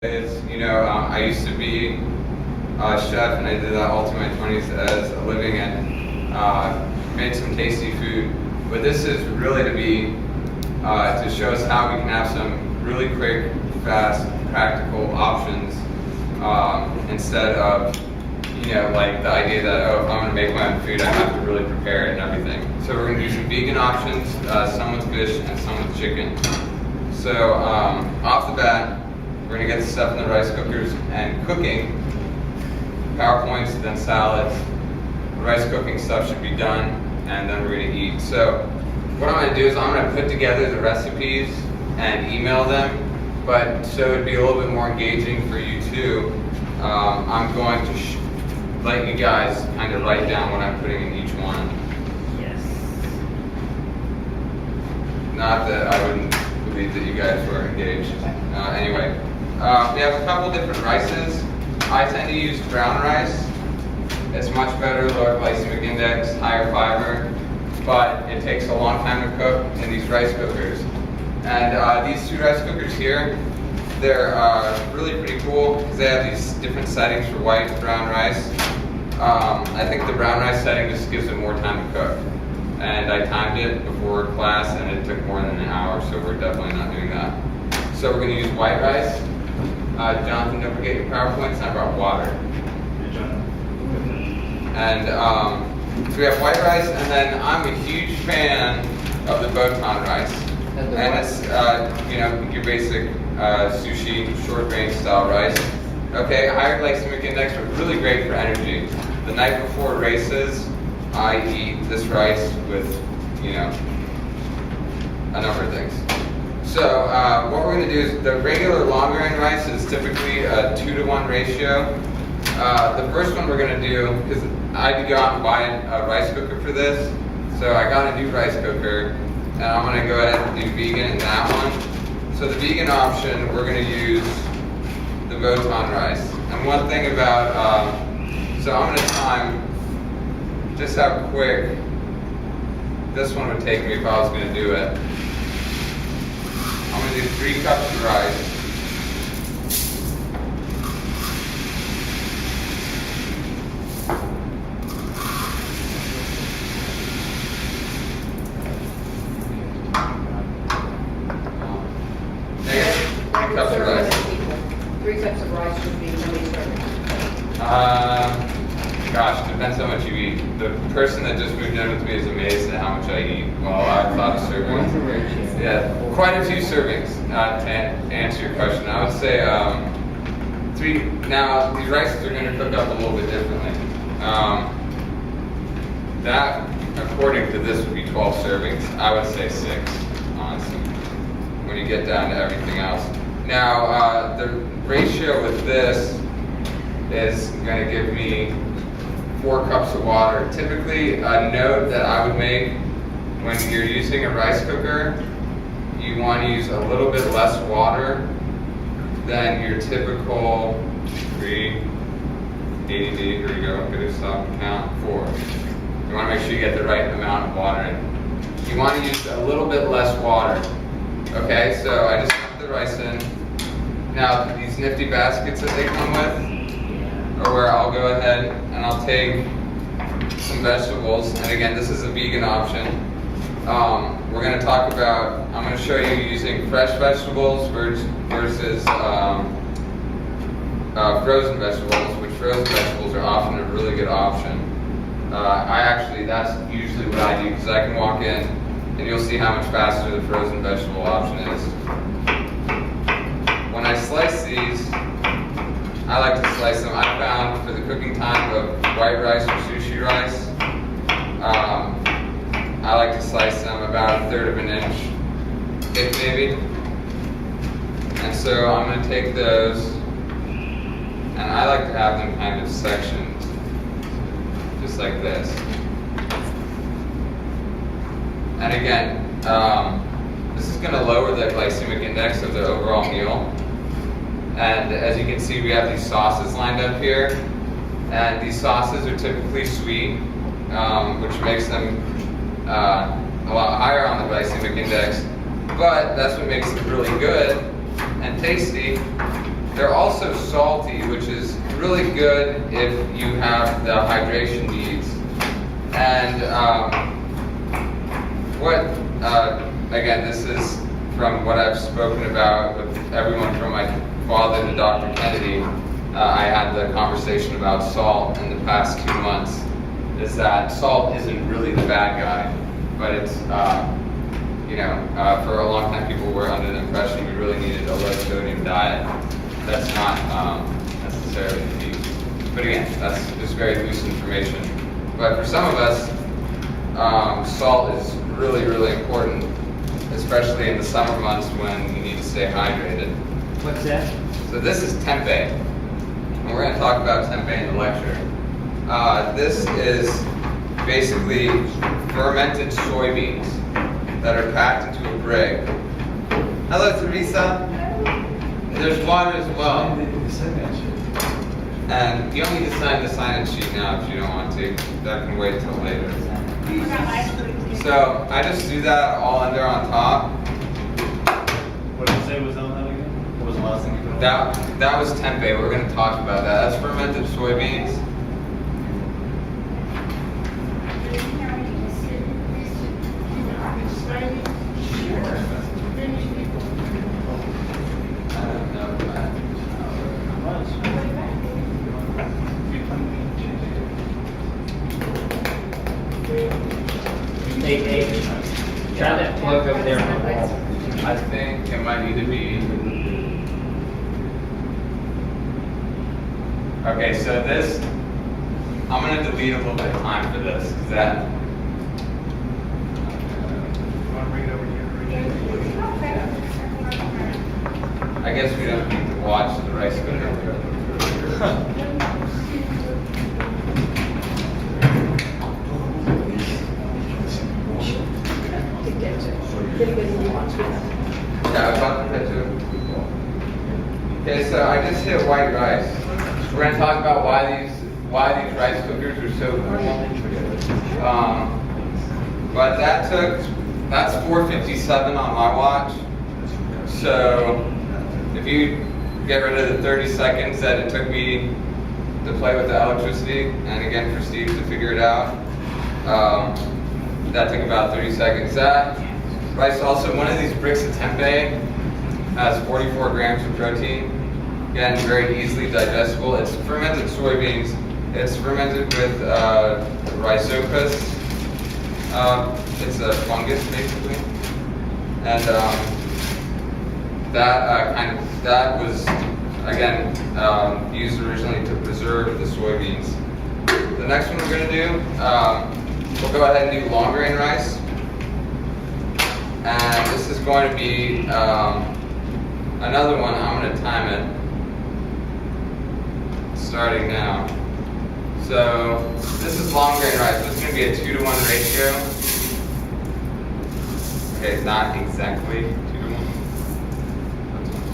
I used to be a chef, and I did that all through my 20s as a living, and made some tasty food. But this is really to show us how we can have some really quick, fast, practical options instead of like the idea that if I'm going to make my own food, I have to really prepare it and everything. So we're going to do some vegan options, some with fish and some with chicken. So off the bat, we're going to get the stuff in the rice cookers and cooking. PowerPoints, then salads. The rice cooking stuff should be done, and then we're going to eat. So what I'm going to do is I'm going to put together the recipes and email them, but so it'd be a little bit more engaging for you too. I'm going to let you guys kind of write down what I'm putting in each one. Yes. Not that I wouldn't believe that you guys were engaged. Anyway, we have a couple different rices. I tend to use brown rice. It's much better, lower glycemic index, higher fiber, but it takes a long time to cook in these rice cookers. And these two rice cookers here, they're really pretty cool because they have these different settings for white and brown rice. I think the brown rice setting just gives it more time to cook. And I timed it before class, and it took more than an hour, so we're definitely not doing that. So we're going to use white rice. Jonathan, don't forget your PowerPoints. I brought water. And so we have white rice, and then I'm a huge fan of the Botan rice. And it's your basic sushi short grain style rice. Okay, higher glycemic index, but really great for energy. The night before races, I eat this rice with a number of things. So what we're going to do is the regular long grain rice is typically a 2-to-1 ratio. The first one we're going to do, because I had to go out and buy a rice cooker for this, so I got a new rice cooker, and I'm going to go ahead and do vegan in that one. So the vegan option, we're going to use the Botan rice. And one thing about, so I'm going to time just how quick this one would take me if I was going to do it. I'm going to do 3 cups of rice. Three cups of rice. 3 cups of rice would be how many servings? Gosh, depends how much you eat. The person that just moved in with me is amazed at how much I eat. Well, I thought of servings. Yeah, quite a few servings. To answer your question, I would say 3. Now, these rices are going to cook up a little bit differently. That, according to this, would be 12 servings. I would say 6, honestly, when you get down to everything else. Now, the ratio with this is going to give me 4 cups of water. Typically, a note that I would make when you're using a rice cooker, you want to use a little bit less water than your typical 3, 80, here we go, good stop and count, 4. You want to make sure you get the right amount of water in. You want to use a little bit less water. Okay, so I just put the rice in. Now, these nifty baskets that they come with, or where I'll go ahead and I'll take some vegetables, and again, this is a vegan option. We're going to talk about, I'm going to show you using fresh vegetables versus frozen vegetables, which frozen vegetables are often a really good option. That's usually what I do, because I can walk in and you'll see how much faster the frozen vegetable option is. When I slice these, I like to slice them. I found for the cooking time of white rice or sushi rice, I like to slice them about 1/3 of an inch thick maybe. And so I'm going to take those, and I like to have them kind of sectioned, just like this. And again, this is going to lower the glycemic index of the overall meal. And as you can see, we have these sauces lined up here. And these sauces are typically sweet, which makes them a lot higher on the glycemic index. But that's what makes them really good and tasty, They're also salty, which is really good if you have the hydration needs. And again, this is from what I've spoken about with everyone from my father to Dr. Kennedy. I had the conversation about salt in the past 2 months, is that salt isn't really the bad guy, but it's, for a long time people were under the impression we really needed a low sodium diet. That's not necessarily the case. But again, that's just very loose information. But for some of us, salt is really, really important, especially in the summer months when you need to stay hydrated. What's that? So this is tempeh, and we're going to talk about tempeh in the lecture. This is basically fermented soybeans that are packed into a brig. Hello, Teresa. There's water as well. And you don't need to sign the sign-in sheet now if you don't want to. That can wait till later. So I just do that all in there on top. What did you say was on that again? What was the last thing you put on? That was tempeh. We're going to talk about that. That's fermented soybeans. I don't know. Hey, try that plug over there on the wall. I think it might need to be. Okay, so this, I'm going to delete a little bit of time for this, because that. You want to bring it over here? I guess we don't need to watch the rice cooker. Yeah, I was about to hit too. Okay, so I just hit white rice. We're going to talk about why these rice cookers are so cool. But that's 4:57 on my watch. So if you get rid of the 30 seconds that it took me to play with the electricity, and again for Steve to figure it out, that took about 30 seconds. That rice also, one of these bricks of tempeh has 44 grams of protein. Again, very easily digestible. It's fermented soybeans. It's fermented with rhizopus. It's a fungus basically, and that was again used originally to preserve the soybeans. The next one we're going to do, we'll go ahead and do long grain rice, and this is going to be another one. I'm going to time it starting now. So this is long grain rice. This is going to be a 2-to-1 ratio. Okay, it's not exactly 2-to-1. That's 1, 2,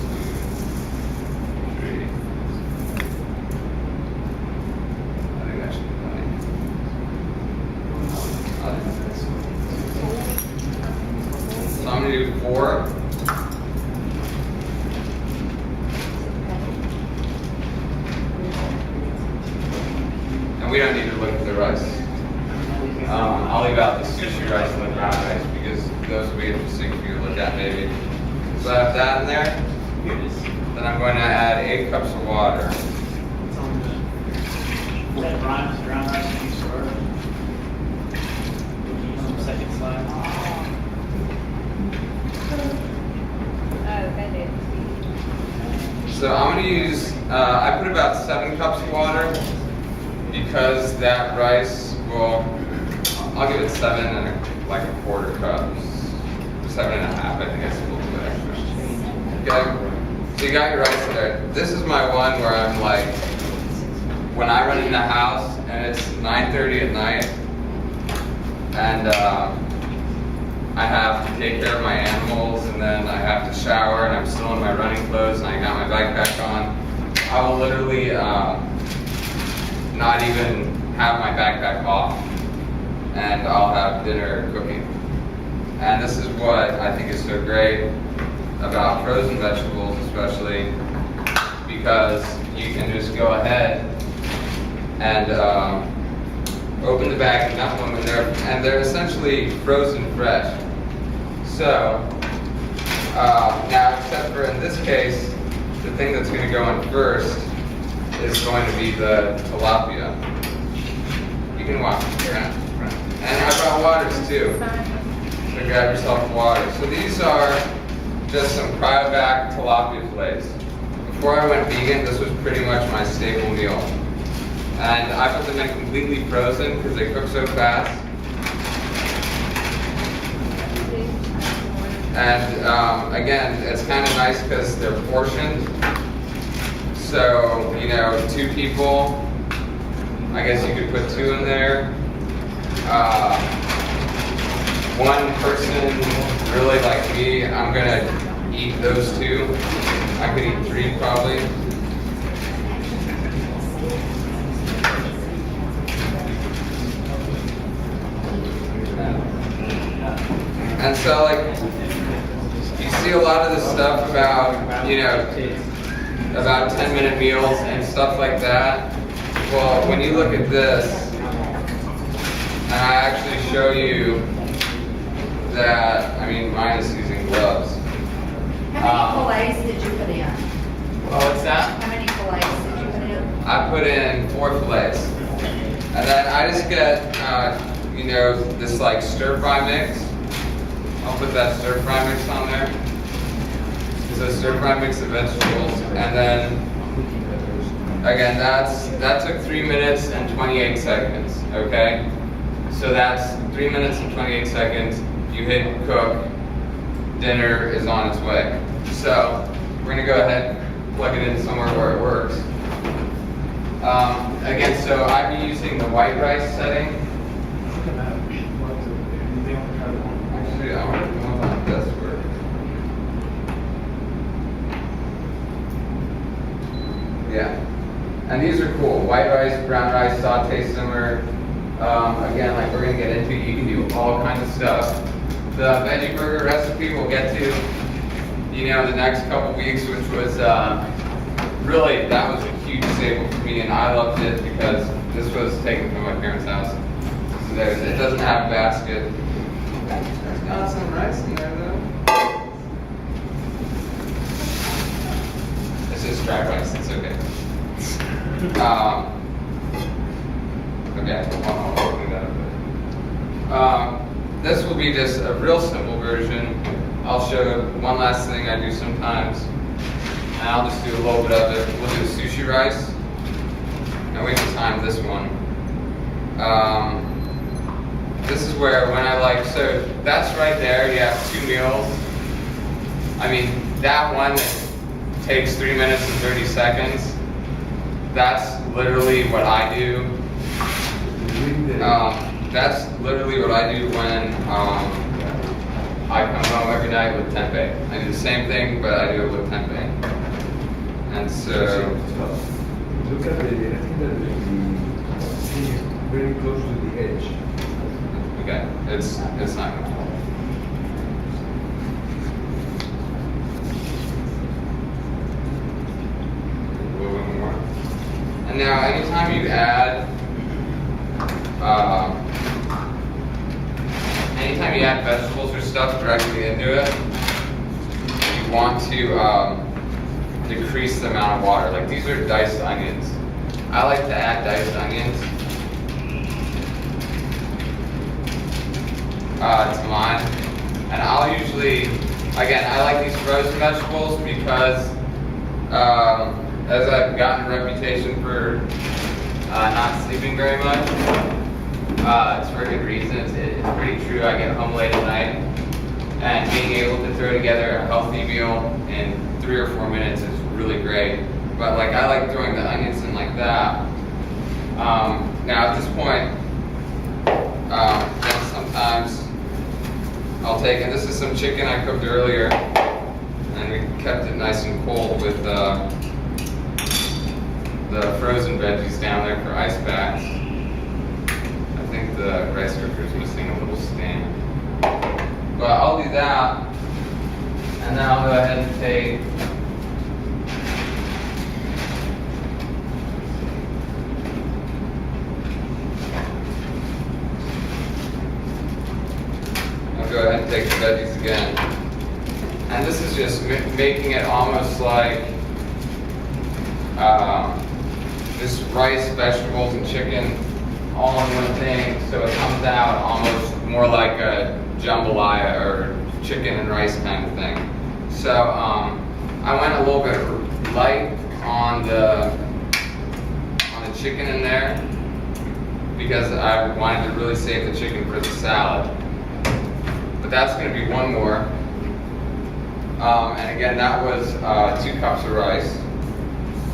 3. I think that should be fine. So I'm going to do 4. And we don't need to look at the rice. I'll leave out the sushi rice and the brown rice because those will be interesting for you to look at maybe. So I have that in there. Then I'm going to add 8 cups of water. Is that brown rice that you serve? On the second slide. So I'm going to use, I put about 7 cups of water because that rice will, I'll give it 7 and a quarter cups. 7.5, I think it's a little bit extra. Okay, so you got your rice there. This is my one where I'm like, when I run in the house and it's 9:30 at night and I have to take care of my animals and then I have to shower and I'm still in my running clothes and I got my backpack on, I will literally not even have my backpack off and I'll have dinner cooking. And this is what I think is so great about frozen vegetables especially, because you can just go ahead and open the bag and dump them in there, and they're essentially frozen fresh. So now, except for in this case, the thing that's going to go in first is going to be the tilapia. You can walk. And I brought waters too. So grab yourself water. So these are just some cryovac tilapia fillets. Before I went vegan, this was pretty much my staple meal. And I put them in completely frozen because they cook so fast. And again, it's kind of nice because they're portioned. So, you know, 2 people, I guess you could put 2 in there. 1 person, really like me, I'm gonna eat those 2. I could eat 3 probably. And so, like, you see a lot of this stuff about, you know, about 10-minute meals and stuff like that. Well, when you look at this, and I actually show you that, I mean, mine is using gloves. How many fillets did you put in? Oh, what's that? How many fillets did you put in? I put in 4 fillets. And then I just get, you know, this like stir fry mix. I'll put that stir fry mix on there. So stir fry mix of vegetables. And then, again, that took 3 minutes and 28 seconds, okay? So that's 3 minutes and 28 seconds. You hit cook, dinner is on its way. So we're gonna go ahead and plug it in somewhere where it works. Again, so I'd be using the white rice setting. Actually, I want to go on this word. Yeah. And these are cool. White rice, brown rice, saute, simmer. Again, like we're gonna get into, you can do all kinds of stuff. The veggie burger recipe we'll get to, you know, the next couple weeks, which was really, that was a huge staple for me, and I loved it because this was taken from my parents' house. So it doesn't have a basket. There's got some rice in there though. This is dry rice, it's okay. Okay, I'll open that up. This will be just a real simple version. I'll show one last thing I do sometimes, and I'll just do a little bit of it. We'll do sushi rice, and we can time this one. This is where when I like, so that's right there, you have 2 meals. I mean, that one takes 3 minutes and 30 seconds. That's literally what I do. That's literally what I do when I come home every night with tempeh. I do the same thing, but I do it with tempeh. And so, look at the, I think that the thing is very close to the edge. okay, it's not going to. A little bit more. And now, anytime you add, vegetables or stuff directly into it, you want to decrease the amount of water. Like these are diced onions. I like to add diced onions to mine. And I'll usually, again, I like these frozen vegetables because as I've gotten a reputation for not sleeping very much, it's for a good reason. It's pretty true. I get home late at night, and being able to throw together a healthy meal in 3 or 4 minutes is really great. But like I like throwing the onions in like that. Now at this point, then sometimes I'll take, and this is some chicken I cooked earlier, and we kept it nice and cold with the frozen veggies down there for ice packs. I think the rice cooker is missing a little stand. But I'll do that, and then I'll go ahead and take veggies again. And this is just making it almost like just rice, vegetables, and chicken all in one thing, so it comes out almost more like a jambalaya or chicken and rice kind of thing. So I went a little bit light on the chicken in there because I wanted to really save the chicken for the salad. But that's going to be one more. And again, that was 2 cups of rice.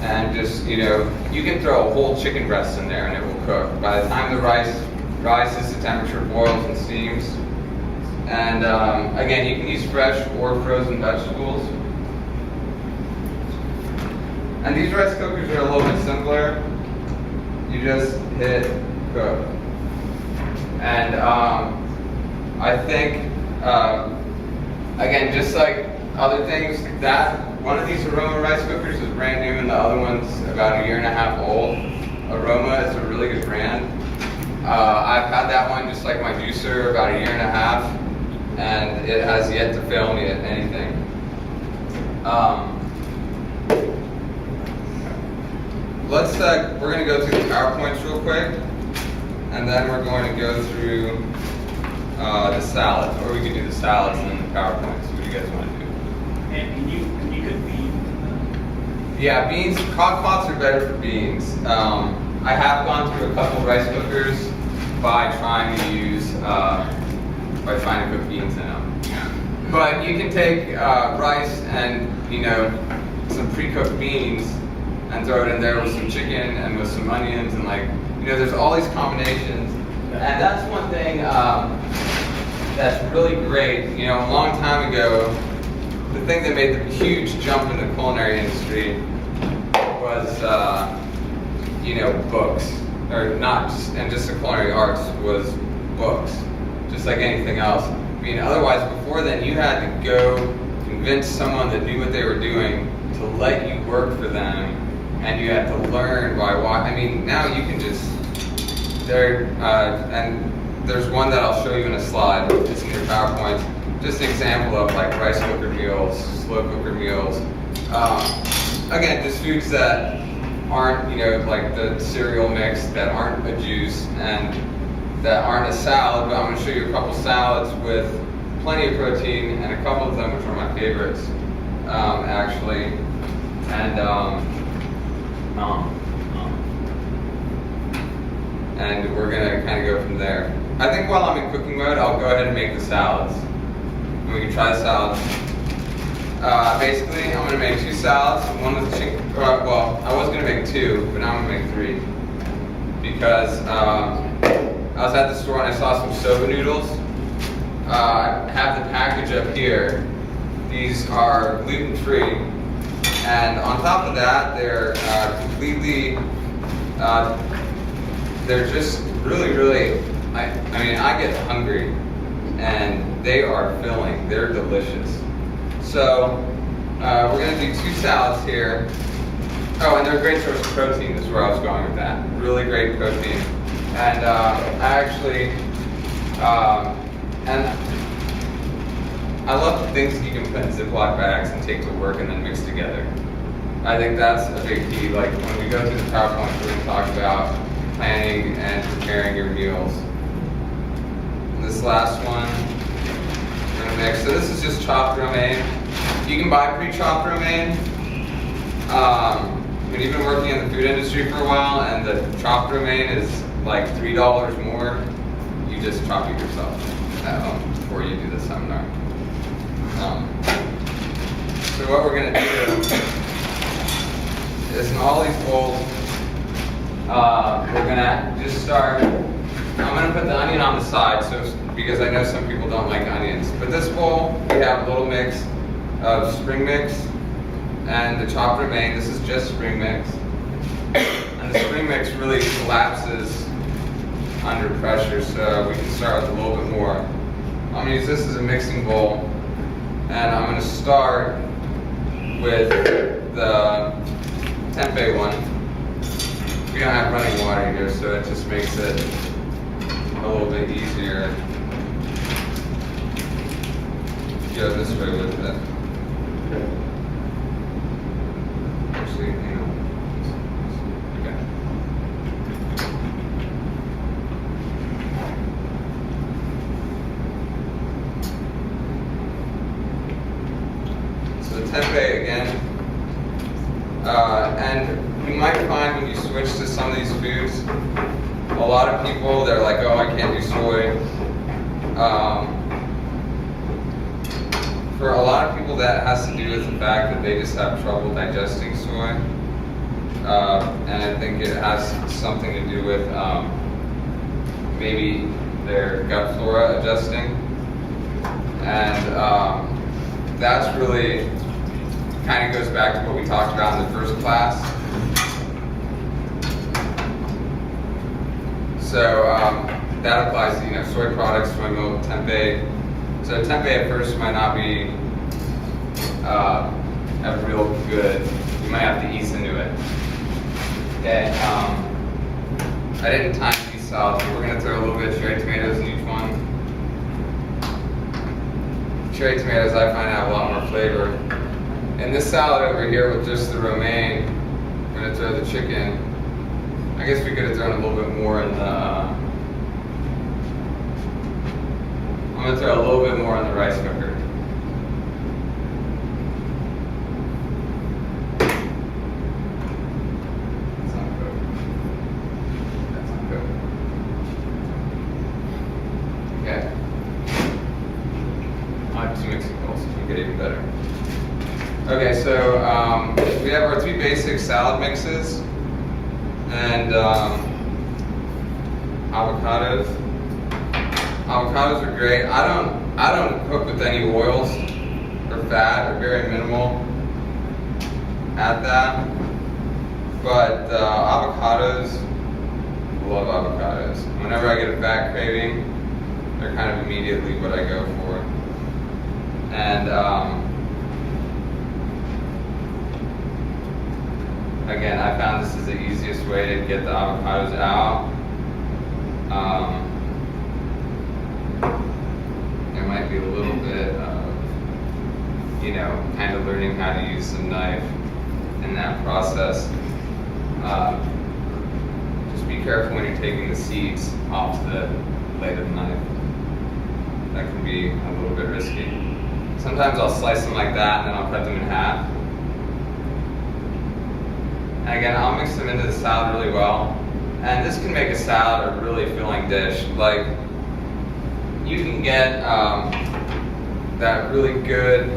And just, you know, you can throw a whole chicken breast in there and it will cook. By the time the rice rises to temperature, boils and steams. And again, you can use fresh or frozen vegetables. And these rice cookers are a little bit simpler. You just hit cook. And I think, again, just like other things, that one of these Aroma rice cookers is brand new and the other one's about 1.5 years old. Aroma is a really good brand. I've had that one just like my juicer about 1.5 years, and it has yet to fail me at anything. We're going to go through the PowerPoints real quick, and then we're going to go through the salads, or we could do the salads and then the PowerPoints. What do you guys want to do? And you could beans. Yeah, beans, crock pots are better for beans. I have gone through a couple rice cookers by trying to cook beans in them. But you can take rice and, you know, some pre-cooked beans and throw it in there with some chicken and with some onions and, like, you know, there's all these combinations. And that's one thing that's really great. You know, a long time ago, the thing that made the huge jump in the culinary industry was, you know, books. Or not just, and just the culinary arts was books. Just like anything else. I mean, otherwise, before then, you had to go convince someone that knew what they were doing to let you work for them. And you had to learn by watching. I mean, now you can just, and there's one that I'll show you in a slide. It's in your PowerPoint. Just an example of like rice cooker meals, slow cooker meals. Again, just foods that aren't, you know, like the cereal mix, that aren't a juice and that aren't a salad, but I'm going to show you a couple salads with plenty of protein and a couple of them which are my favorites, actually. And we're going to kind of go from there. I think while I'm in cooking mode, I'll go ahead and make the salads. And we can try the salads. Basically, I'm going to make 2 salads. One with chicken. Well, I was going to make 2, but now I'm going to make 3. Because I was at the store and I saw some soba noodles. I have the package up here. These are gluten-free. And on top of that, they're completely, they're just really, really, I mean, I get hungry. And they are filling. They're delicious. So we're going to do 2 salads here. Oh, and they're a great source of protein. That's where I was going with that. Really great protein. And and I love the things that you can put in Ziploc bags and take to work and then mix together. I think that's a big key. Like when we go through the PowerPoint, we're going to talk about planning and preparing your meals. And this last one, we're going to mix. So this is just chopped romaine. You can buy pre-chopped romaine. When you've been working in the food industry for a while and the chopped romaine is like $3 more, you just chop it yourself at home before you do the seminar. So what we're going to do is in all these bowls, we're going to just start. I'm going to put the onion on the side because I know some people don't like onions. But this bowl, we have a little mix of spring mix and the chopped romaine. This is just spring mix. And the spring mix really collapses under pressure, so we can start with a little bit more. I'm going to use this as a mixing bowl, and I'm going to start with the tempeh one. We don't have running water here, so it just makes it a little bit easier. go this way with it. Actually, hang on. Okay. So the tempeh again, and you might find when you switch to some of these foods, a lot of people, they're like, oh, I can't do soy. For a lot of people, that has to do with the fact that they just have trouble digesting soy. And I think it has something to do with maybe their gut flora adjusting. And that's really kind of goes back to what we talked about in the first class. So that applies to soy products, soy milk, tempeh. So tempeh at first might not be a real good. You might have to ease into it. Okay. I didn't time these salads. We're gonna throw a little bit of cherry tomatoes in each one. Cherry tomatoes I find have a lot more flavor. In this salad over here with just the romaine, I'm gonna throw the chicken. I guess we could have thrown a little bit more in the. I'm gonna throw a little bit more in the rice cooker. That's not good. That's not good. Okay. I have two mixing bowls, so we get even better. Okay, so we have our three basic salad mixes and avocados. Avocados are great. I don't cook with any oils or fat, or very minimal at that. But avocados, love avocados. Whenever I get a fat craving, they're kind of immediately what I go for. And again, I found this is the easiest way to get the avocados out. There might be a little bit of, kind of learning how to use the knife in that process. Just be careful when you're taking the seeds off the blade of the knife. That can be a little bit risky. Sometimes I'll slice them like that and then I'll cut them in half. And again, I'll mix them into the salad really well. And this can make a salad a really filling dish. Like, you can get that really good,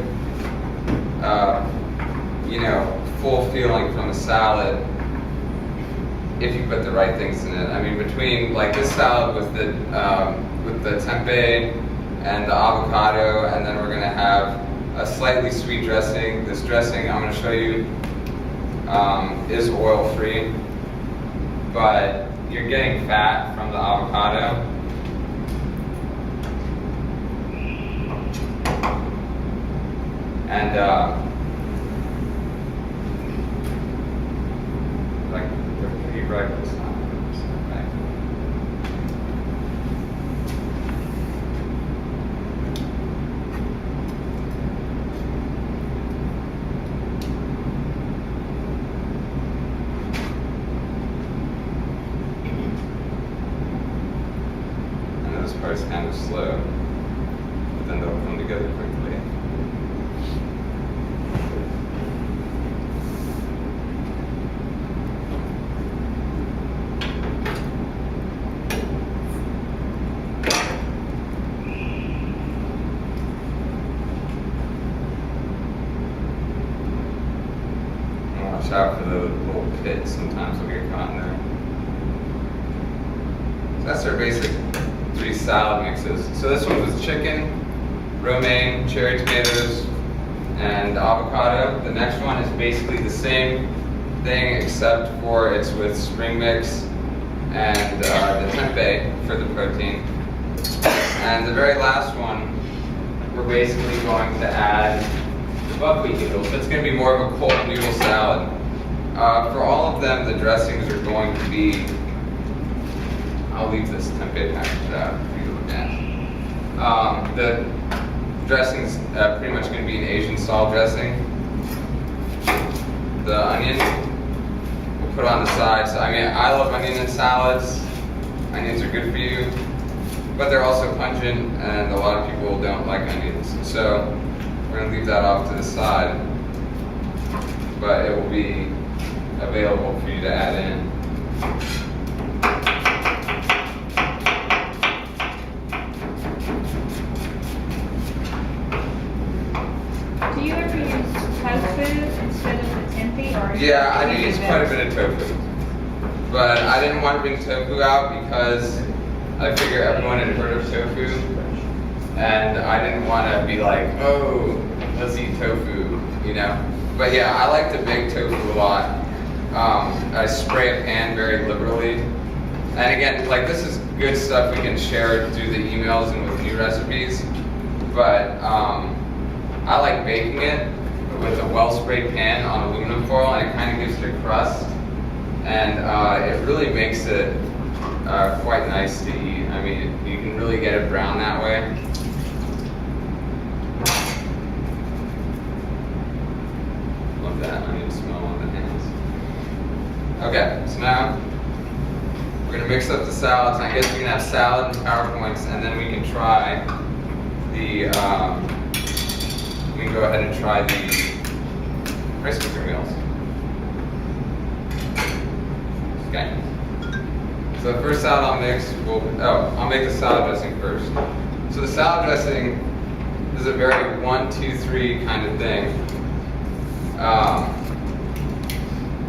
full feeling from a salad if you put the right things in it. I mean, between like this salad with the tempeh and the avocado, and then we're gonna have a slightly sweet dressing. This dressing I'm gonna show you is oil-free, but you're getting fat from the avocado. And like they're pretty ripe this time. Right? I know this part's kind of slow, but then they'll come together quickly. Watch out for the little pits, sometimes they'll get caught in there. So that's our basic three salad mixes. So this one was chicken, romaine, cherry tomatoes, and avocado. The next one is basically the same thing except for it's with spring mix and the tempeh for the protein. And the very last one, we're basically going to add buckwheat noodles. It's going to be more of a cold noodle salad. For all of them, the dressings are going to be, I'll leave this tempeh package out for you to look at. dressing's pretty much going to be an Asian style dressing. The onion we'll put on the side. So I mean, I love onion in salads. Onions are good for you, but they're also pungent, and a lot of people don't like onions. So we're going to leave that off to the side, but it will be available for you to add in. Do you ever use tofu instead of the tempeh, or? is Yeah, it I do use quite a bit of tofu, but I didn't want to bring tofu out because I figure everyone had heard of tofu, and I didn't want to be like, oh, let's eat tofu, you know? But yeah, I like to bake tofu a lot. I spray a pan very liberally. And again, like, this is good stuff we can share through the emails and with new recipes, but I like baking it with a well-sprayed pan on aluminum foil, and it kind of gives it a crust, and it really makes it quite nice to eat. I mean, you can really get it brown that way. Love that onion smell on the hands. Okay, so now we're gonna mix up the salads. I guess we can have salad and PowerPoints, and then we can try the, we can go ahead and try the rice cooker meals. Okay. So the first salad I'll mix I'll make the salad dressing first. So the salad dressing is a very 1, 2, 3 kind of thing.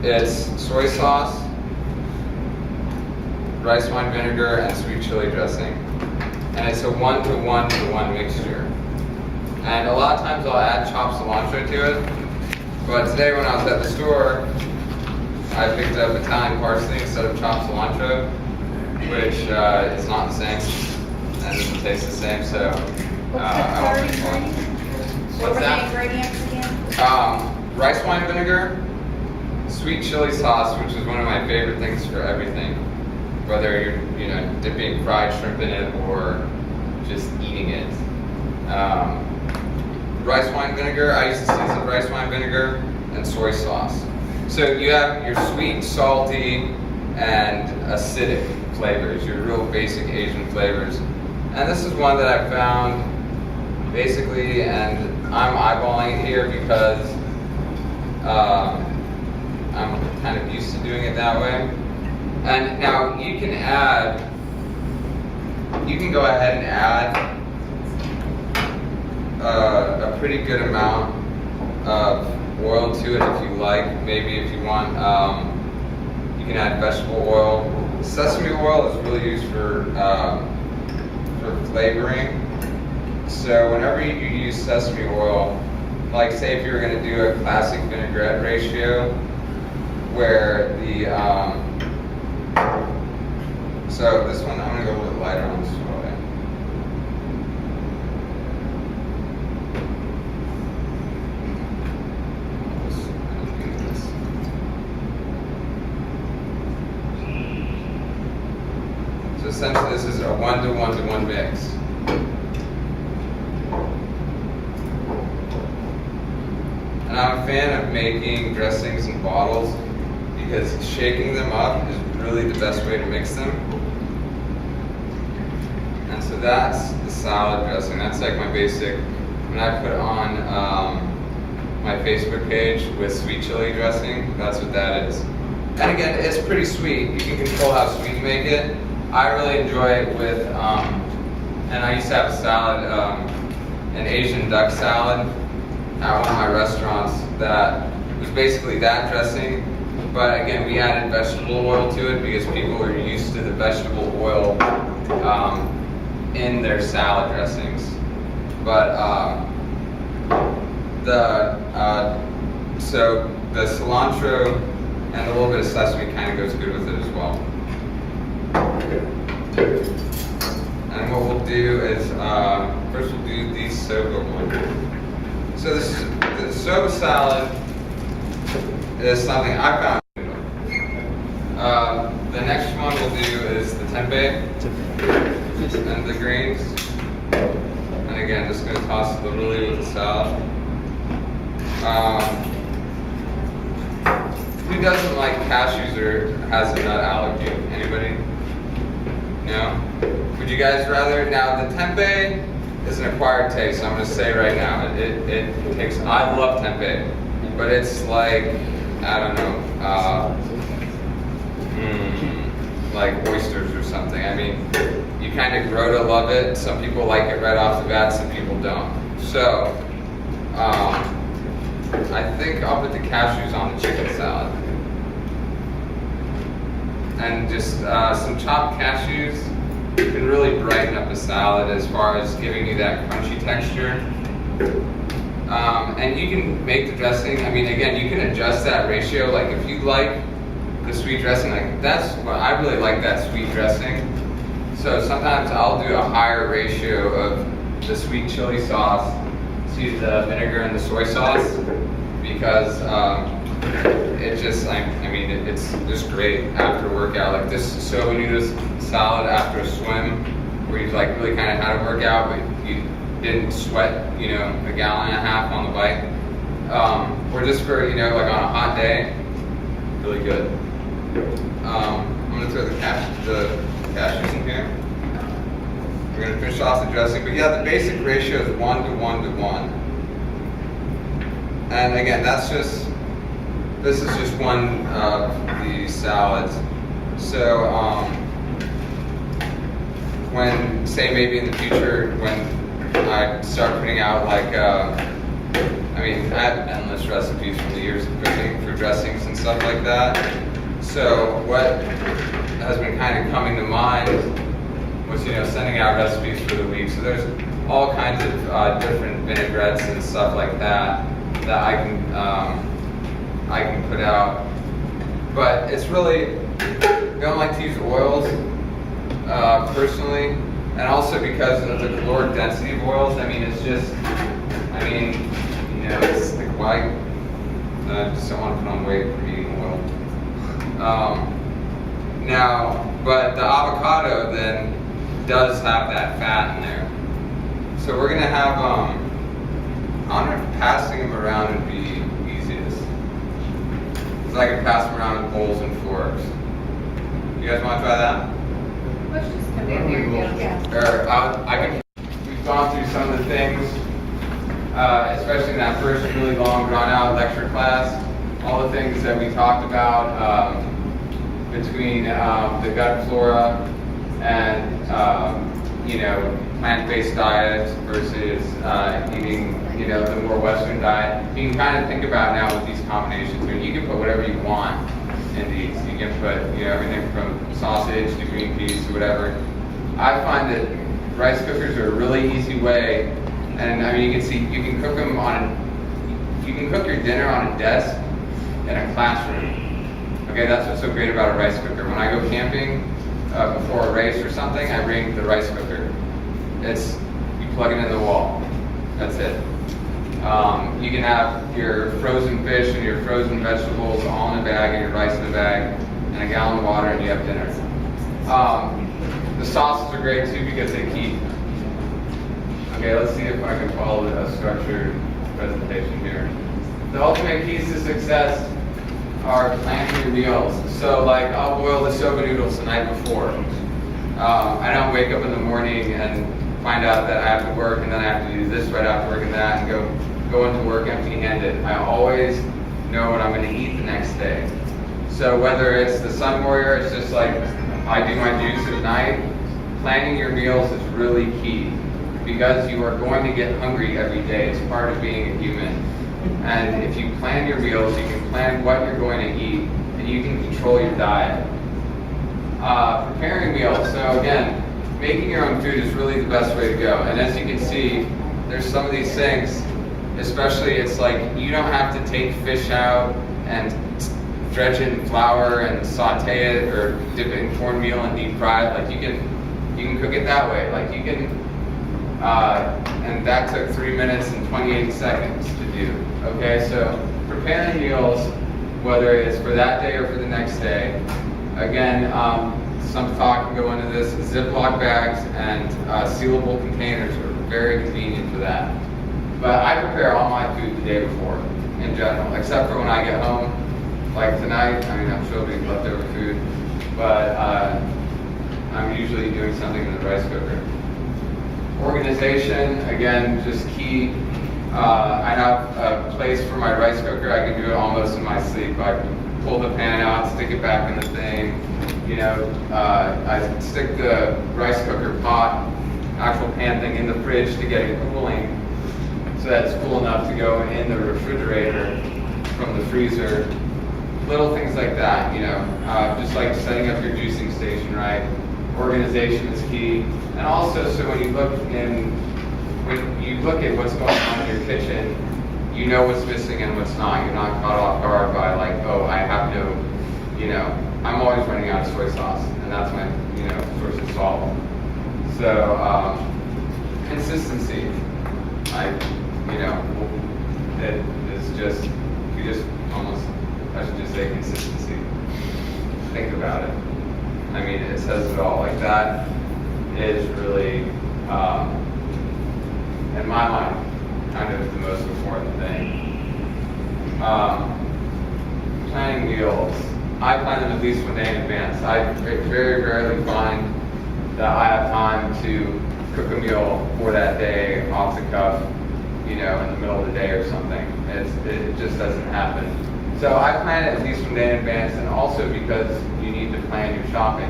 It's soy sauce, rice wine vinegar, and sweet chili dressing. And it's a 1-to-1-to-1 mixture. And a lot of times I'll add chopped cilantro to it. But today when I was at the store, I picked up Italian parsley instead of chopped cilantro, which is not the same and doesn't taste the same. So I What's won't the make third one. ingredient? What What's were the that? ingredients again? Rice wine vinegar, sweet chili sauce, which is one of my favorite things for everything. Whether you're dipping fried shrimp in it or just eating it. Rice wine vinegar, I use the seasoned rice wine vinegar, and soy sauce. So you have your sweet, salty, and acidic flavors, your real basic Asian flavors. And this is one that I found basically, and I'm eyeballing it here because I'm kind of used to doing it that way. And now you can go ahead and add a pretty good amount of oil to it if you like. Maybe if you want, you can add vegetable oil. Sesame oil is really used for flavoring. So whenever you use sesame oil, like say if you were going to do a classic vinaigrette ratio, where the so this one I'm going to go a little lighter on this oil. So essentially this is a 1-to-1-to-1 mix. And I'm a fan of making dressings in bottles because shaking them up is really the best way to mix them. And so that's the salad dressing. That's like my basic, when I put on my Facebook page with sweet chili dressing, that's what that is. And again, it's pretty sweet. You can control how sweet you make it. I really enjoy it with, and I used to have a salad, an Asian duck salad at one of my restaurants that was basically that dressing, but again, we added vegetable oil to it because people are used to the vegetable oil in their salad dressings. But so the cilantro and a little bit of sesame kind of goes good with it as well. And what we'll do is, first we'll do the soba one. So the soba salad is something I found. The next one we'll do is the tempeh and the greens. And and again, just gonna toss the lily with the salad. Who doesn't like cashews or has a nut allergy? Anybody? No? Would you guys rather? Now the tempeh is an acquired taste. I'm gonna say right now, it takes. I love tempeh, but it's like I don't know, like oysters or something. I mean, you kind of grow to love it. Some people like it right off the bat. Some people don't. So. I think I'll put the cashews on the chicken salad. And just some chopped cashews can really brighten up a salad as far as giving you that crunchy texture. And you can make the dressing, I mean, again, you can adjust that ratio. Like if you like the sweet dressing, like that's what I really like, that sweet dressing. So sometimes I'll do a higher ratio of the sweet chili sauce to the vinegar and the soy sauce because it just, I mean, it's just great after a workout. Like this soba noodles salad after a swim, where you like really kind of had a workout, but you didn't sweat, you know, a gallon and a half on the bike. Or just for, you know, like on a hot day, really good. I'm gonna throw the cashews in here. We're gonna finish off the dressing, but yeah, the basic ratio is 1 to 1 to 1. And again, this is just one of the salads. So when, say maybe in the future, when I start putting out like, I mean, I have endless recipes from the years of cooking for dressings and stuff like that. So what has been kind of coming to mind was, you know, sending out recipes for the week. So there's all kinds of different vinaigrettes and stuff like that that I can put out. But it's really, I don't like to use oils personally, and also because of the caloric density of oils. I mean, it's just, I mean, you know, it's like why I just don't want to put on weight from eating oil. Now, but the avocado then does have that fat in there. So we're gonna have, I wonder if passing them around would be easiest. Because I can pass them around with bowls and forks. You guys want to try that? Let's just come in here, yeah. Or we've gone through some of the things, especially in that first really long, drawn-out lecture class. All the things that we talked about between the gut flora and you know, plant-based diets versus eating, you know, the more Western diet. You can kind of think about now with these combinations. I mean, you can put whatever you want in these. You can put, you know, everything from sausage to green peas to whatever. I find that rice cookers are a really easy way, and I mean, you can see, you can cook them you can cook your dinner on a desk in a classroom. Okay, that's what's so great about a rice cooker. When I go camping before a race or something, I bring the rice cooker. You plug it in the wall. That's it. You can have your frozen fish and your frozen vegetables all in a bag and your rice in a bag and a gallon of water, and you have dinner. The sauces are great too because they keep. Okay, let's see if I can follow a structured presentation here. The ultimate keys to success are planning your meals. So like I'll boil the soba noodles the night before. I don't wake up in the morning and find out that I have to work and then I have to do this right after work and that and go into work empty-handed. I always know what I'm going to eat the next day. So whether it's the Sun Warrior, it's just like I do my juice at night. Planning your meals is really key because you are going to get hungry every day. It's part of being a human. And if you plan your meals, you can plan what you're going to eat and you can control your diet. Preparing meals. So again, making your own food is really the best way to go. And as you can see, there's some of these things, especially it's like you don't have to take fish out and dredge it in flour and saute it or dip it in cornmeal and deep fry it. Like you can cook it that way. Like you can, and that took 3 minutes and 28 seconds to do. Okay, so preparing meals, whether it's for that day or for the next day. Again, some thought can go into this. Ziploc bags and sealable containers are very convenient for that. But I prepare all my food the day before, in general, except for when I get home, like tonight. I mean, I'm sure it'll be leftover food, but I'm usually doing something in the rice cooker. Organization, again, just key. I have a place for my rice cooker. I can do it almost in my sleep. I pull the pan out, stick it back in the thing. You know, I stick the rice cooker pot, actual pan thing, in the fridge to get it cooling, so that it's cool enough to go in the refrigerator from the freezer. Little things like that, you know, just like setting up your juicing station right. Organization is key, and also so when you look at what's going on in your kitchen, you know what's missing and what's not. You're not caught off guard by like, oh, I have no, you know, I'm always running out of soy sauce, and that's my, you know, source of salt. So consistency, you know, it is just, you just almost, I should just say consistency. Think about it. I mean, it says it all. Like that is really, in my mind, kind of the most important thing. Planning meals. I plan them at least 1 day in advance. I very rarely find that I have time to cook a meal for that day off the cuff, you know, in the middle of the day or something. It just doesn't happen. So I plan it at least 1 day in advance, and also because you need to plan your shopping.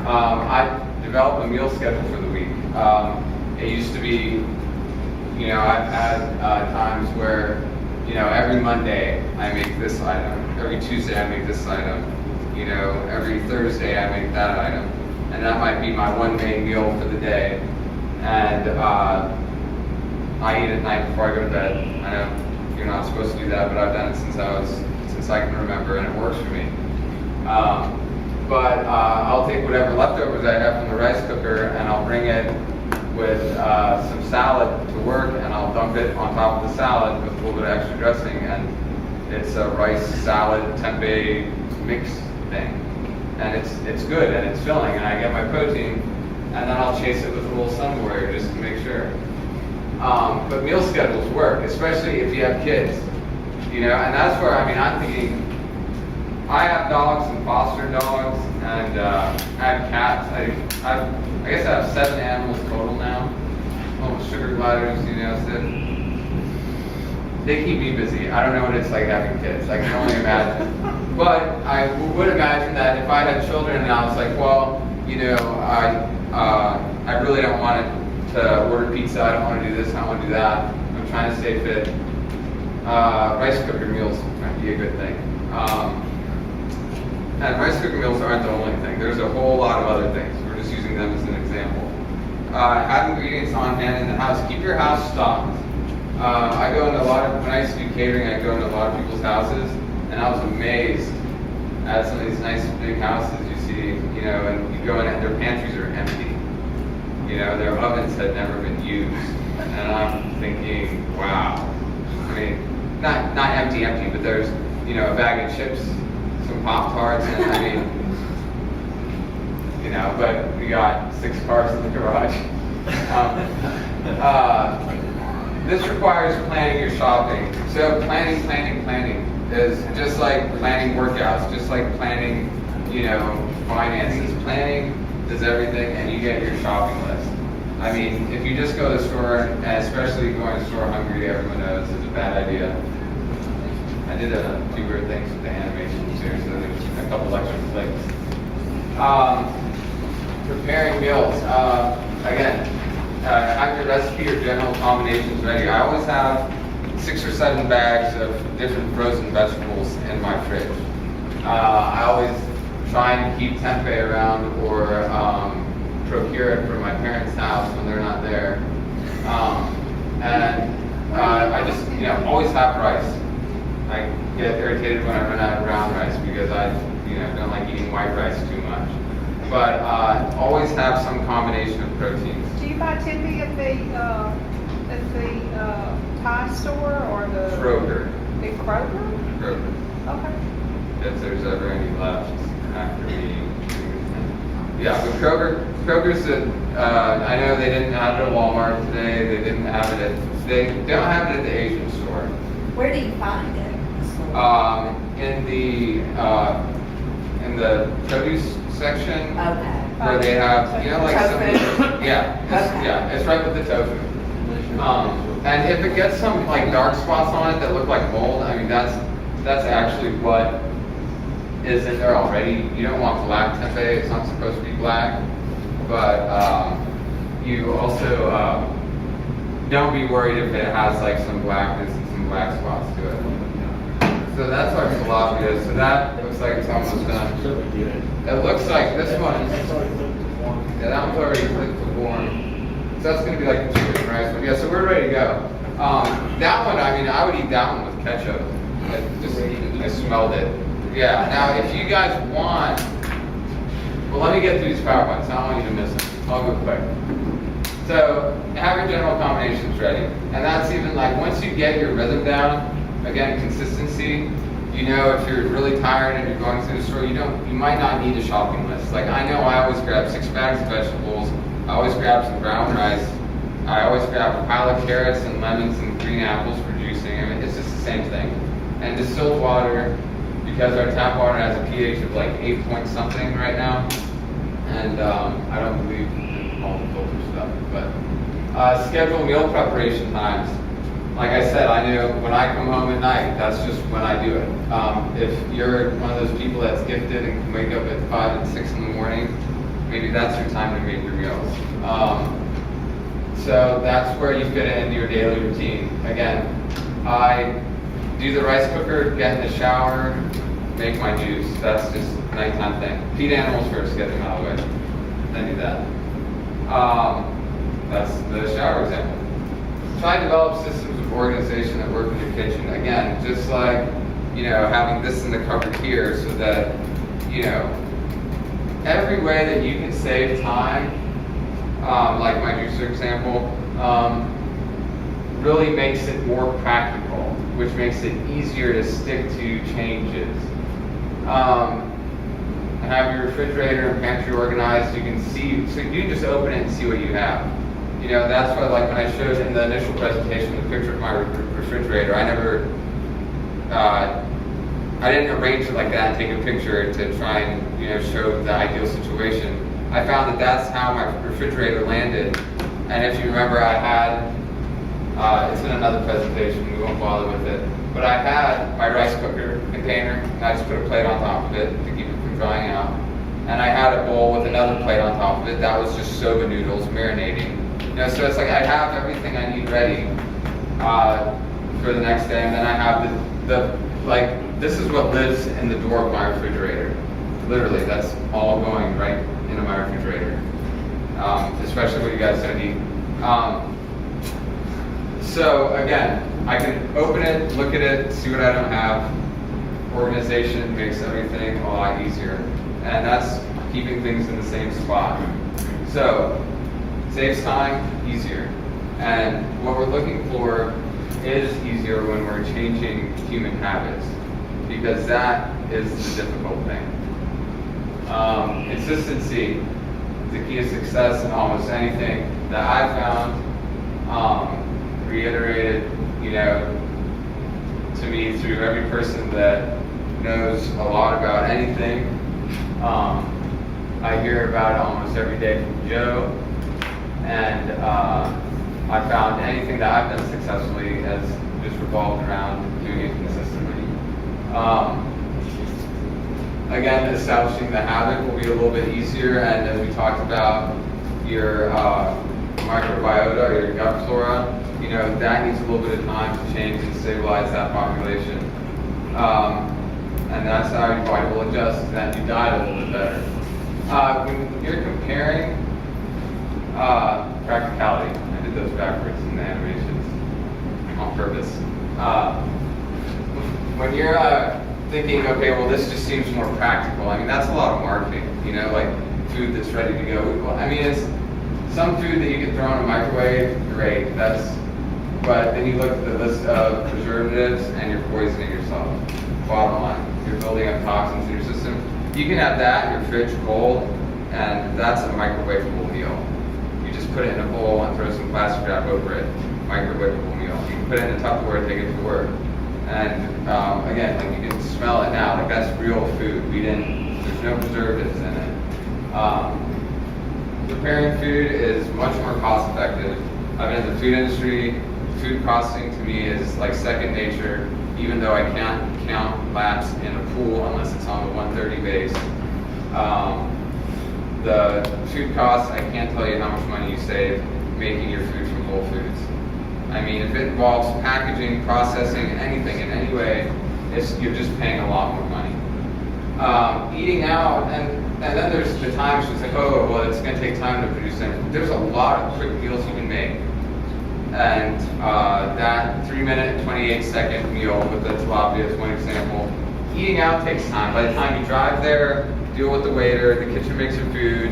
I developed a meal schedule for the week. It used to be, you know, I've had times where, you know, every Monday I make this item, every Tuesday I make this item, you know, every Thursday I make that item, and that might be my one main meal for the day. And I eat at night before I go to bed. I know you're not supposed to do that, but I've done it since I can remember, and it works for me. But I'll take whatever leftovers I have from the rice cooker, and I'll bring it with some salad to work, and I'll dump it on top of the salad with a little bit of extra dressing, and it's a rice salad tempeh mix thing, and it's good and it's filling, and I get my protein, and then I'll chase it with a little Sun Warrior just to make sure. But meal schedules work, especially if you have kids, you know, and that's where, I mean, I'm thinking, I have dogs and foster dogs, and I have cats. I guess I have 7 animals total now. Little sugar gliders, you know, so they keep me busy. I don't know what it's like having kids. I can only imagine. But I would imagine that if I had children and I was like, well, you know, I really don't want to order pizza. I don't want to do this. I don't want to do that. I'm trying to stay fit. Rice cooker meals might be a good thing. And rice cooker meals aren't the only thing. There's a whole lot of other things. We're just using them as an example. Have ingredients on hand in the house. Keep your house stocked. I go into when I used to do catering, I go into a lot of people's houses, and I was amazed at some of these nice big houses you see, you know, and you go in and their pantries are empty. You know, their ovens had never been used. And I'm thinking, wow. I mean, not empty, but there's, you know, a bag of chips, some Pop-Tarts, and I mean, you know, but we got 6 cars in the garage. This requires planning your shopping. So planning is just like planning workouts, just like planning, you know, finances. Planning is everything, and you get your shopping list. I mean, if you just go to the store, and especially going to the store hungry, everyone knows it's a bad idea. I did a few weird things with the animation series, so there's a couple extra clicks. Preparing meals. Again, have your recipe or general combinations ready. I always have 6 or 7 bags of different frozen vegetables in my fridge. I always try and keep tempeh around, or procure it from my parents' house when they're not there. I just, you know, always have rice. I get irritated when I run out of brown rice because I, you know, don't like eating white rice too much. But always have some combination of proteins. Do you buy tempeh at the Thai store or the Kroger. The Kroger? Kroger. Okay. If there's ever any left after we Yeah, but Kroger's, I know they didn't have it at Walmart today, they don't have it at the Asian store. Where do you find it? In the produce section, Okay. where they have, you know, like some, Tofu? yeah, it's right with the tofu. And if it gets some like dark spots on it that look like mold, I mean, that's actually what is in there already. You don't want black tempeh, it's not supposed to be black. But you also don't be worried if it has like some blackness and some black spots to it. So that's our tilapia. So that looks like it's almost done. It looks like this one. Yeah, that one's already cooked to warm. So that's going to be like the chicken rice one. Yeah, so we're ready to go. That one, I mean, I would eat that one with ketchup. I smelled it. Yeah, now if you guys want, well, let me get through these PowerPoints. I don't want you to miss them. I'll go quick. So have your general combinations ready. And that's even like, once you get your rhythm down, again, consistency, you know, if you're really tired and you're going through the store, you might not need a shopping list. Like I know I always grab 6 bags of vegetables, I always grab some brown rice, I always grab a pile of carrots and lemons and green apples for juicing. I mean, it's just the same thing. And distilled water, because our tap water has a pH of like 8 point something right now. And I don't believe in all the filter stuff, but schedule meal preparation times. Like I said, I know when I come home at night, that's just when I do it. If you're one of those people that's gifted and can wake up at 5 and 6 in the morning, maybe that's your time to make your meals. So that's where you fit it into your daily routine. Again, I do the rice cooker, get in the shower, make my juice. That's just a nighttime thing. Feed animals first, get them out of the way. Then do that. That's the shower example. Try to develop systems of organization that work in your kitchen. Again, just like, you know, having this in the cupboard here so that, you know, every way that you can save time, like my juicer example, really makes it more practical, which makes it easier to stick to changes. Have your refrigerator and pantry organized. You can see, so you can just open it and see what you have. You know, that's why, like when I showed in the initial presentation the picture of my refrigerator, I didn't arrange it like that and take a picture to try and, you know, show the ideal situation. I found that that's how my refrigerator landed. And if you remember, I had, it's in another presentation, we won't bother with it, but I had my rice cooker container, and I just put a plate on top of it to keep it from drying out. And I had a bowl with another plate on top of it that was just soba noodles marinating. You know, so it's like I have everything I need ready for the next day, and then I have like, this is what lives in the door of my refrigerator. Literally, that's all going right into my refrigerator, especially what you guys don't eat. So again, I can open it, look at it, see what I don't have. Organization makes everything a lot easier, and that's keeping things in the same spot. So, saves time, easier. And what we're looking for is easier when we're changing human habits, because that is the difficult thing. Consistency is the key to success in almost anything that I've found, reiterated, you know, to me through every person that knows a lot about anything. I hear about it almost every day from Joe, and I found anything that I've done successfully has just revolved around doing it consistently. Again, establishing the habit will be a little bit easier, and as we talked about, your microbiota, or your gut flora, you know, that needs a little bit of time to change and stabilize that population. And that's how your body will adjust, and that you diet a little bit better. When you're comparing practicality, I did those backwards in the animations on purpose. When you're thinking, okay, well, this just seems more practical. I mean, that's a lot of marketing, you know, like food that's ready to go. Well, I mean, it's some food that you can throw in a microwave, great. But then you look at the list of preservatives and you're poisoning yourself. Bottom line, you're building up toxins in your system. You can have that in your fridge cold, and that's a microwavable meal. You just put it in a bowl and throw some plastic wrap over it. Microwavable meal. You can put it in a Tupperware, take it to work. And again, like you can smell it now. Like that's real food. There's no preservatives in it. Preparing food is much more cost effective. I've been in the food industry. Food processing to me is like second nature, even though I can't count laps in a pool unless it's on the 130 base. The food costs, I can't tell you how much money you save making your food from Whole Foods. I mean, if it involves packaging, processing, anything in any way, you're just paying a lot more money. Eating out, and then there's the times it's like, oh, well, it's going to take time to produce it. There's a lot of quick meals you can make. And that 3-minute and 28-second meal with the tilapia is one example. Eating out takes time. By the time you drive there, deal with the waiter, the kitchen makes your food,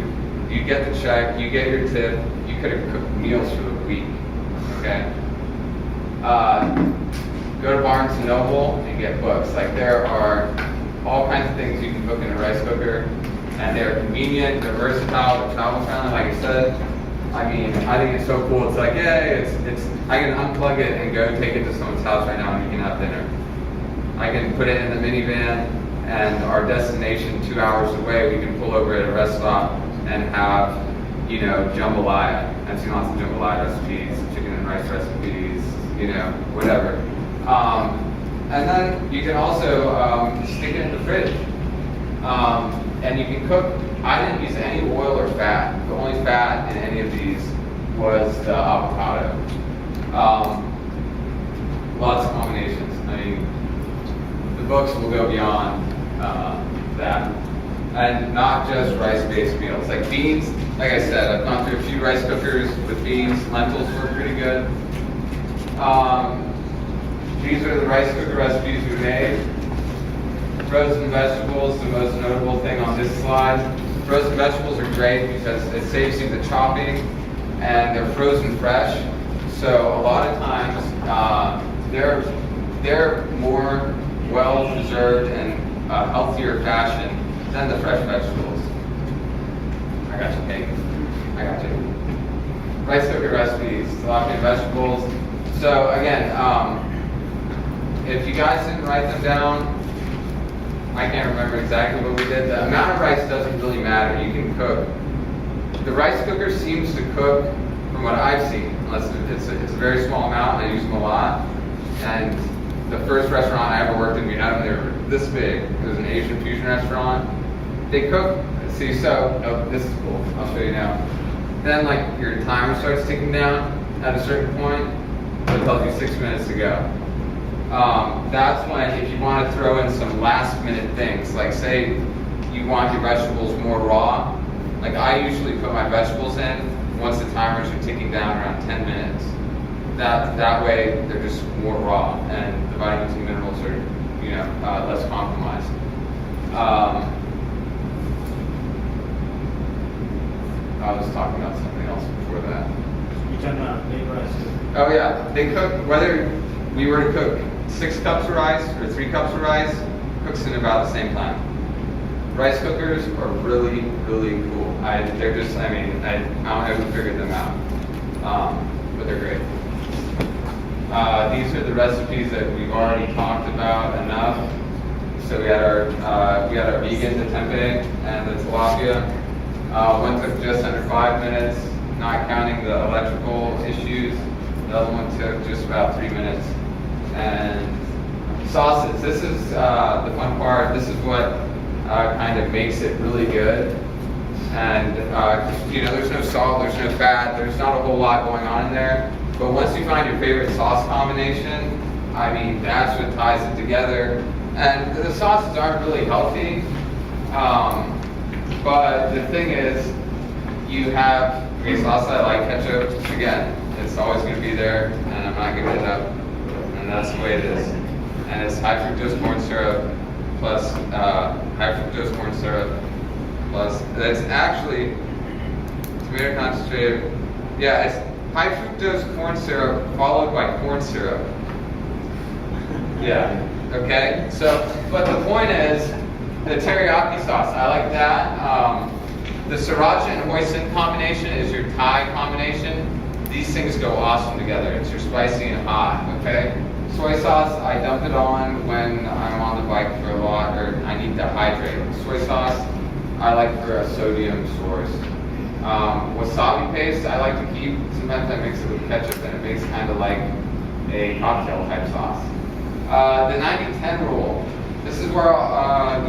you get the check, you get your tip, you could have cooked meals for the week, okay? Go to Barnes & Noble and get books. Like there are all kinds of things you can cook in a rice cooker, and they're convenient, they're versatile, they're travel friendly, like I said. I mean, I think it's so cool. It's like, yay, I can unplug it and go take it to someone's house right now and we can have dinner. I can put it in the minivan, and our destination 2 hours away, we can pull over at a restaurant and have, you know, jambalaya. I've seen lots of jambalaya recipes, chicken and rice recipes, you know, whatever. And then you can also stick it in the fridge. And you can cook. I didn't use any oil or fat. The only fat in any of these was the avocado. Lots of combinations. I mean, the books will go beyond that. And not just rice-based meals. Like beans, like I said, I've gone through a few rice cookers with beans. Lentils were pretty good. These are the rice cooker recipes we made. Frozen vegetables, the most notable thing on this slide. Frozen vegetables are great because it saves you the chopping, and they're frozen fresh. So a lot of times they're more well preserved in a healthier fashion than the fresh vegetables. I got you, Kate. I got you. Rice cooker recipes, tilapia vegetables. So again, if you guys didn't write them down, I can't remember exactly what we did. The amount of rice doesn't really matter. You can cook. The rice cooker seems to cook, from what I've seen, unless it's a very small amount, and I use them a lot. And the first restaurant I ever worked in, we had them, they were this big. It was an Asian fusion restaurant. They cook, see, so, oh, this is cool. I'll show you now. Then, like, your timer starts ticking down at a certain point. It tells you 6 minutes to go. That's when, if you want to throw in some last minute things, like say you want your vegetables more raw, like I usually put my vegetables in once the timers are ticking down around 10 minutes. That way they're just more raw and the vitamins and minerals are, you know, less compromised. I was talking about something else before that. You're talking about big rice cooker. Oh yeah, they cook, whether we were to cook 6 cups of rice or 3 cups of rice, cooks in about the same time. Rice cookers are really, really cool. They're just, I mean, I don't know who figured them out, but they're great. These are the recipes that we've already talked about enough. So we had our vegan, the tempeh, and the tilapia. One took just under 5 minutes, not counting the electrical issues. The other one took just about 3 minutes. And sauces, this is the fun part. This is what kind of makes it really good. And you know, there's no salt, there's no fat, there's not a whole lot going on in there. But once you find your favorite sauce combination, I mean, that's what ties it together. And the sauces aren't really healthy, but the thing is, you have green sauce. I like ketchup. Again, it's always going to be there, and I'm not giving it up. And that's the way it is. And it's high fructose corn syrup plus high fructose corn syrup plus. It's actually tomato concentrate. Yeah, it's high fructose corn syrup followed by corn syrup. Yeah. Okay. So, but the point is, the teriyaki sauce. I like that. The sriracha and hoisin combination is your Thai combination. These things go awesome together. It's your spicy and hot, okay? Soy sauce, I dump it on when I'm on the bike for a lot or I need to hydrate. Soy sauce, I like for a sodium source. Wasabi paste, I like to keep, sometimes I mix it with ketchup and it makes kind of like a cocktail type sauce. The 90-10 rule, this is where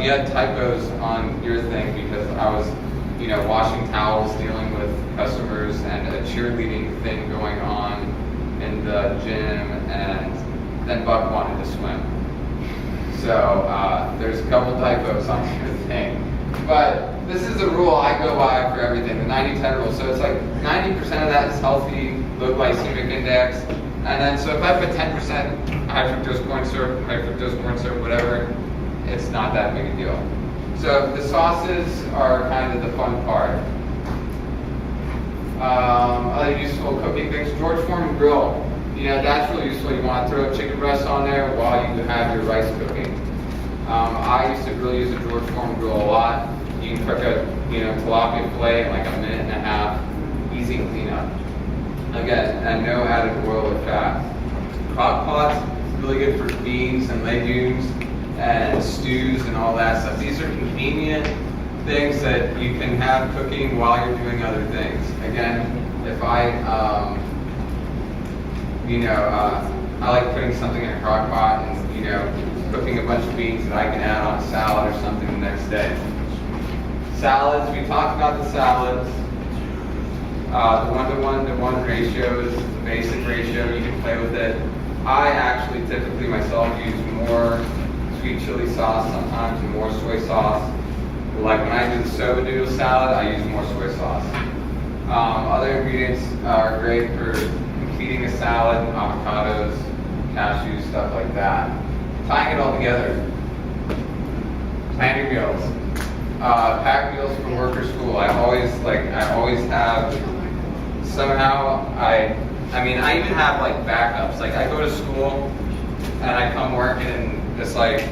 you had typos on your thing because I was, washing towels, dealing with customers, and a cheerleading thing going on in the gym, and then Buck wanted to swim. So there's a couple typos on your thing. But this is a rule I go by for everything, the 90-10 rule. So it's like 90% of that is healthy, low glycemic index. And then, so if I put 10% high fructose corn syrup, whatever, it's not that big a deal. So the sauces are kind of the fun part. Other useful cooking things, George Foreman grill. That's really useful. You want to throw chicken breasts on there while you have your rice cooking. I used to really use a George Foreman grill a lot. You can cook a tilapia fillet in like a minute and a half, easy cleanup. Again, and no added oil or fat. Crock pots, really good for beans and legumes and stews and all that stuff. These are convenient things that you can have cooking while you're doing other things. Again, if I like putting something in a crock pot and, cooking a bunch of beans that I can add on a salad or something the next day. Salads, we talked about the salads. The 1-to-1 ratio is the basic ratio. You can play with it. I actually typically myself use more sweet chili sauce sometimes and more soy sauce. Like when I do the soba noodle salad, I use more soy sauce. Other ingredients are great for completing a salad, avocados, cashews, stuff like that. Tying it all together. Planning meals. Pack meals for work or school. I always have, somehow I even have like backups. Like I go to school and I come working and it's like,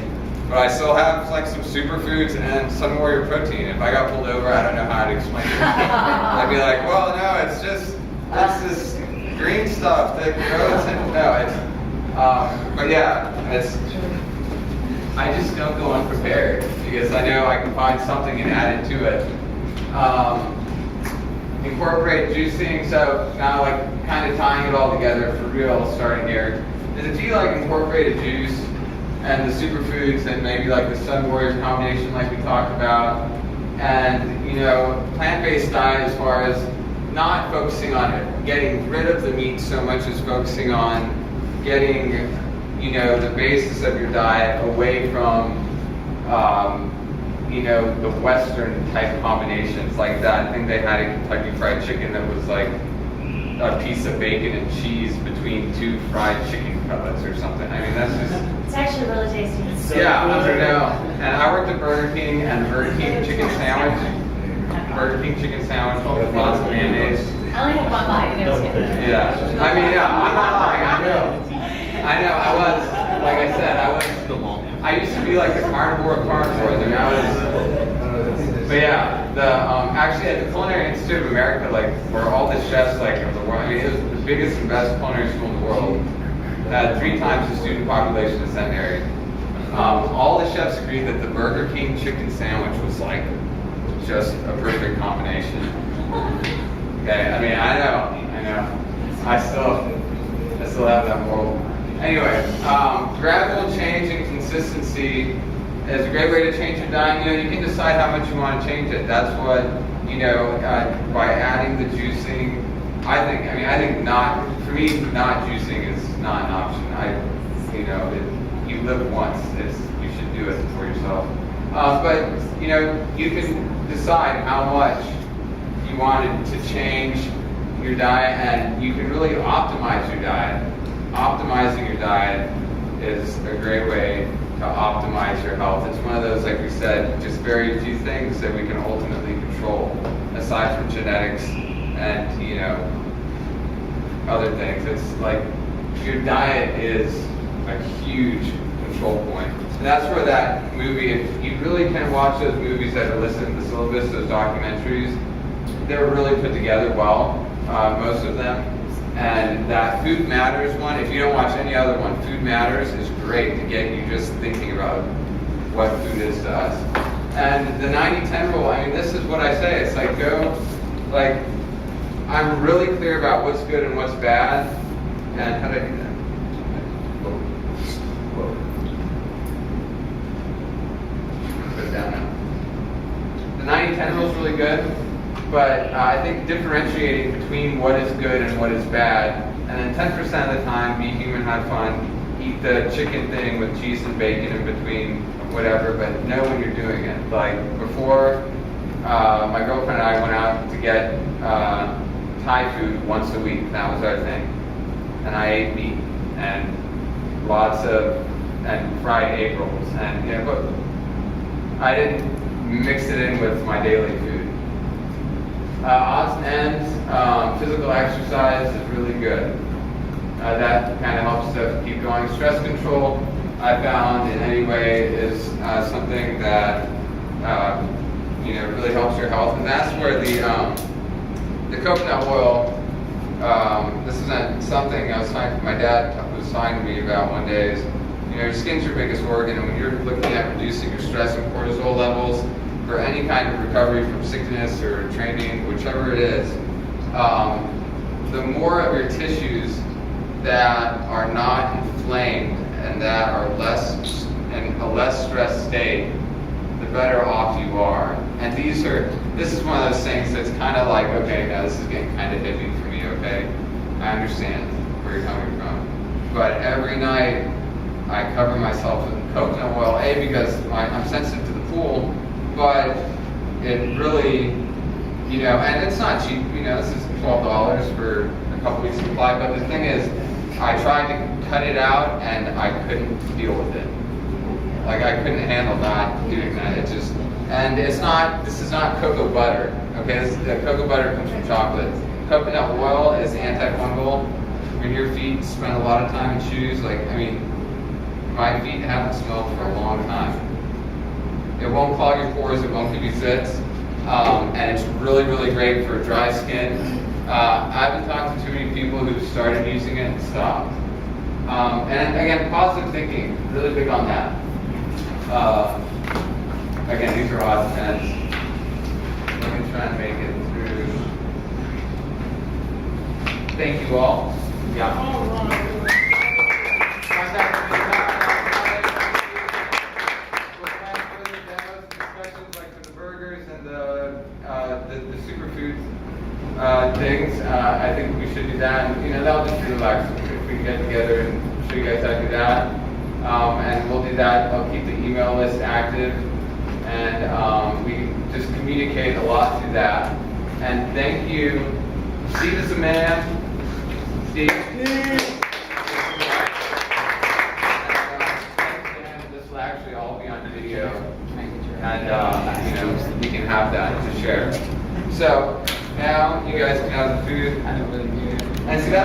but I still have like some superfoods and some warrior protein. If I got pulled over, I don't know how to explain it. I'd be like, well, no, it's this green stuff that grows and but yeah, I just don't go unprepared because I know I can find something and add it to it. Incorporate juicing, so now like kind of tying it all together for real starting here. Is if you like incorporated juice and the superfoods and maybe like the Sun Warriors combination like we talked about, and plant-based diet as far as not focusing on it, getting rid of the meat so much as focusing on getting the basis of your diet away from the Western type combinations like that thing they had in Kentucky Fried Chicken that was like a piece of bacon and cheese between two fried chicken cutlets or something. I mean, that's just... It's actually really tasty. Yeah, I don't know. And I worked at Burger King and Burger King chicken sandwich. Burger King chicken sandwich with lots of mayonnaise. I only have one bite, and it was good. Yeah. I mean, yeah, I'm not lying. I know, I was, like I said, I used to be like the carnivore of carnivores, and now it's, but yeah, actually at the Culinary Institute of America, like, where all the chefs, like, of the world, I mean, it was the biggest and best culinary school in the world, had 3 times the student population in Centenary. All the chefs agreed that the Burger King chicken sandwich was like, just a perfect combination. Okay, I mean, I know. I still have that moral. Anyway, gradual change and consistency is a great way to change your diet. You can decide how much you want to change it. That's what, by adding the juicing, I think not, for me, not juicing is not an option. You live once, you should do it for yourself. But, you can decide how much you wanted to change your diet, and you can really optimize your diet. Optimizing your diet is a great way to optimize your health. It's one of those, like we said, just very few things that we can ultimately control, aside from genetics and, other things. It's like your diet is a huge control point. And that's where that movie, if you really can watch those movies that are listed in the syllabus, those documentaries, they're really put together well, most of them. And that Food Matters one, if you don't watch any other one, Food Matters is great to get you just thinking about what food is to us. And the 90-10 rule, I mean, this is what I say. It's like I'm really clear about what's good and what's bad. And how did I do that? Whoa. Put it down now. The 90-10 rule is really good, but I think differentiating between what is good and what is bad, and then 10% of the time, be human, have fun, eat the chicken thing with cheese and bacon in between, whatever, but know when you're doing it. Like before, my girlfriend and I went out to get Thai food once a week. That was our thing. And I ate meat and and fried egg rolls. And but I didn't mix it in with my daily food. Odds and ends, physical exercise is really good. That kind of helps to keep going. Stress control, I found in any way is something that really helps your health, and that's where the coconut oil. This isn't something I was talking. My dad was talking to me about one day. Is your skin's your biggest organ, and when you're looking at reducing your stress and cortisol levels for any kind of recovery from sickness or training, whichever it is, the more of your tissues that are not inflamed and that are in a less stressed state, the better off you are. And this is one of those things that's kind of like, okay, now this is getting kind of hippie for me, okay? I understand where you're coming from. But every night I cover myself with coconut oil, because I'm sensitive to the pool, but it really, and it's not cheap, this is $12 for a couple weeks supply, but the thing is, I tried to cut it out and I couldn't deal with it. Like I couldn't handle not doing that. This is not cocoa butter, okay? The cocoa butter comes from chocolate. Coconut oil is antifungal. When your feet spend a lot of time in shoes, my feet haven't smelled for a long time. It won't clog your pores, it won't give you zits, and it's really, really great for dry skin. I've been talking to too many people who've started using it and stopped. And again, positive thinking, really big on that. Again, these are odds and ends. Let me try and make it through. Thank you all. The superfoods things, I think we should do that. And, that'll just be relaxing if we can get together and show you guys how to do that. And we'll do that. I'll keep the email list active, and we just communicate a lot through that. And thank you. Steve is a man. Steve. This will actually all be on video, and we can have that to share. So now you guys can have the food. And see that.